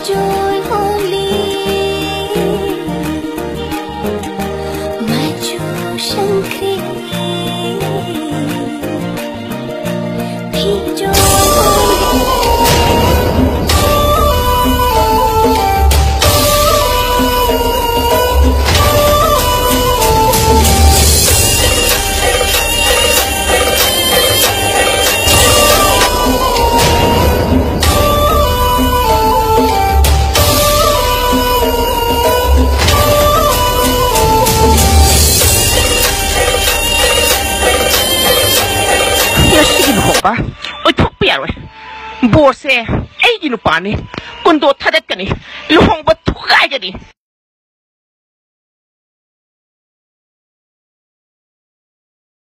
Rồi holy maju sangkri pijo Oi thok pia rồi bo se ai gi nu pa ni kun do thadat ka ni luhong ba thukai ga ni